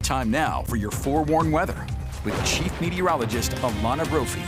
Time now for your forewarned weather with Chief Meteorologist Alana Brophy.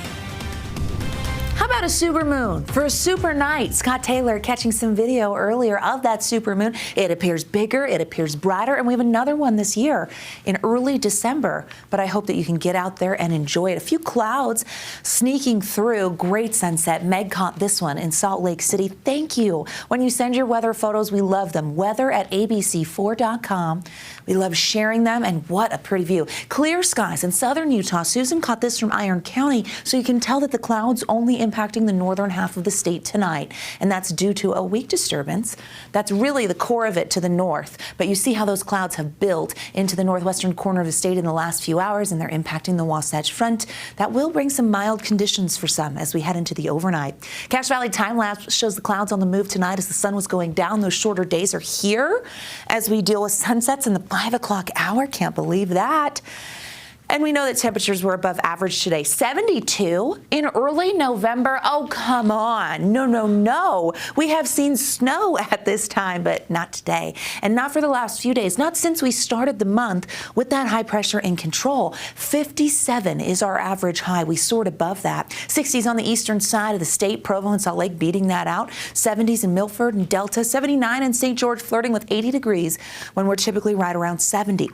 How about a super moon for a super night? Scott Taylor catching some video earlier of that super moon. It appears bigger, it appears brighter, and we have another one this year in early December. But I hope that you can get out there and enjoy it. A few clouds sneaking through. Great sunset. Meg caught this one in Salt Lake City. Thank you. When you send your weather photos, we love them. Weather@abc4.com. We love sharing them, and what a pretty view. Clear skies in southern Utah. Susan caught this from Iron County, so you can tell that the clouds only impacting the northern half of the state tonight, and that's due to a weak disturbance. That's really the core of it to the north, but you see how those clouds have built into the northwestern corner of the state in the last few hours, and they're impacting the Wasatch Front. That will bring some mild conditions for some as we head into the overnight. Cache Valley time lapse shows the clouds on the move tonight as the sun was going down. Those shorter days are here as we deal with sunsets in the 5 o'clock hour. Can't believe that. And we know that temperatures were above average today. 72 in early November. Oh, come on. No. We have seen snow at this time, but not today. And not for the last few days. Not since we started the month with that high pressure in control. 57 is our average high. We soared above that. 60s on the eastern side of the state. Provo and Salt Lake beating that out. 70s in Milford and Delta. 79 in St. George, flirting with 80 degrees when we're typically right around 70.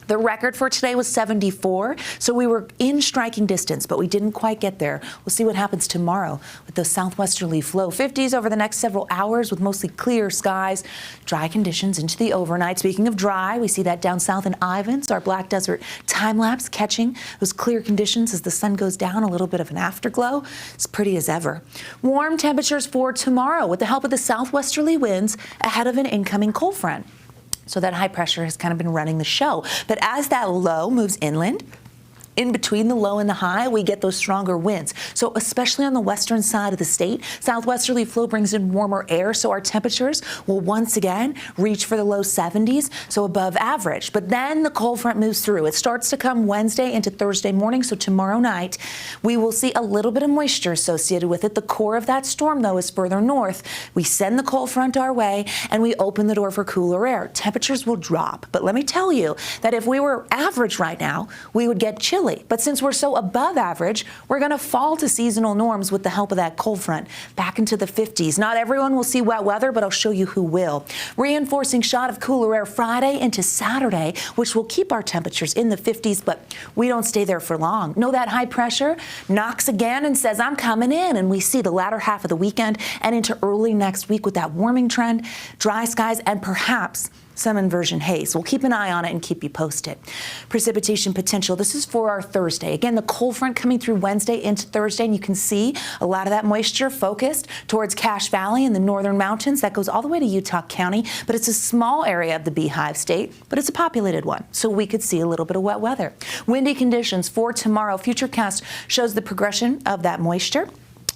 The record for today was 74, so we were in striking distance, but we didn't quite get there. We'll see what happens tomorrow with the southwesterly flow. 50s over the next several hours with mostly clear skies, dry conditions into the overnight. Speaking of dry, we see that down south in Ivins, our Black Desert time-lapse catching those clear conditions as the sun goes down, a little bit of an afterglow. It's pretty as ever. Warm temperatures for tomorrow with the help of the southwesterly winds ahead of an incoming cold front. So that high pressure has kind of been running the show. But as that low moves inland, in between the low and the high, we get those stronger winds. So especially on the western side of the state, southwesterly flow brings in warmer air, so our temperatures will once again reach for the low 70s, so above average. But then the cold front moves through. It starts to come Wednesday into Thursday morning, so tomorrow night we will see a little bit of moisture associated with it. The core of that storm, though, is further north. We send the cold front our way, and we open the door for cooler air. Temperatures will drop. But let me tell you that if we were average right now, we would get chilly. But since we're so above average, we're going to fall to seasonal norms with the help of that cold front back into the 50s. Not everyone will see wet weather, but I'll show you who will. Reinforcing shot of cooler air Friday into Saturday, which will keep our temperatures in the 50s, but we don't stay there for long. No, that high pressure knocks again and says, I'm coming in. And we see the latter half of the weekend and into early next week with that warming trend, dry skies, and perhaps some inversion haze. We'll keep an eye on it and keep you posted. Precipitation potential. This is for our Thursday. Again, the cold front coming through Wednesday into Thursday, and you can see a lot of that moisture focused towards Cache Valley and the northern mountains. That goes all the way to Utah County, but it's a small area of the Beehive State, but it's a populated one, so we could see a little bit of wet weather. Windy conditions for tomorrow. Futurecast shows the progression of that moisture.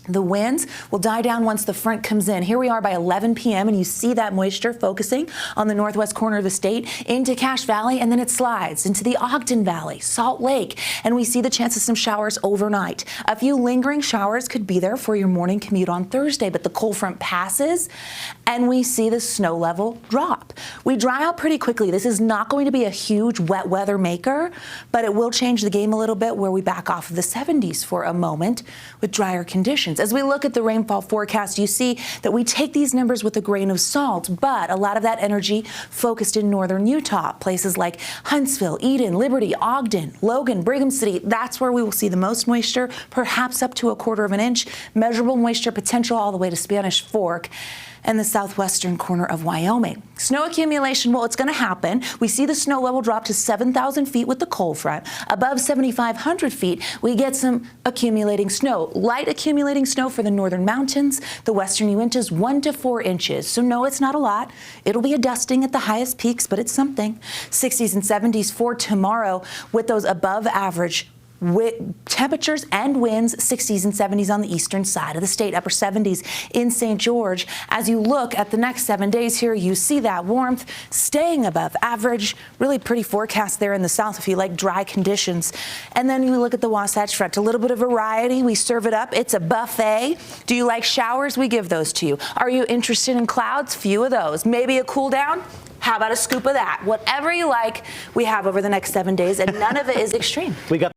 The winds will die down once the front comes in. Here we are by 11 p.m. and you see that moisture focusing on the northwest corner of the state into Cache Valley, and then it slides into the Ogden Valley, Salt Lake, and we see the chance of some showers overnight. A few lingering showers could be there for your morning commute on Thursday, but the cold front passes and we see the snow level drop. We dry out pretty quickly. This is not going to be a huge wet weather maker, but it will change the game a little bit where we back off of the 70s for a moment with drier conditions. As we look at the rainfall forecast, you see that we take these numbers with a grain of salt, but a lot of that energy focused in northern Utah, places like Huntsville, Eden, Liberty, Ogden, Logan, Brigham City. That's where we will see the most moisture, perhaps up to 1/4 of an inch. Measurable moisture potential all the way to Spanish Fork and the southwestern corner of Wyoming. Snow accumulation, well, it's going to happen. We see the snow level drop to 7,000 feet with the cold front. Above 7,500 feet, we get some accumulating snow. Light accumulating snow for the northern mountains, the western Uintas, 1 to 4 inches. So no, it's not a lot. It'll be a dusting at the highest peaks, but it's something. 60s and 70s for tomorrow with those above average temperatures and winds, 60s and 70s on the eastern side of the state, upper 70s in St. George. As you look at the next 7 days here, you see that warmth staying above average. Really pretty forecast there in the south if you like dry conditions. And then you look at the Wasatch Front, a little bit of variety. We serve it up. It's a buffet. Do you like showers? We give those to you. Are you interested in clouds? Few of those. Maybe a cool down? How about a scoop of that? Whatever you like, we have over the next 7 days, and none of it is extreme. We got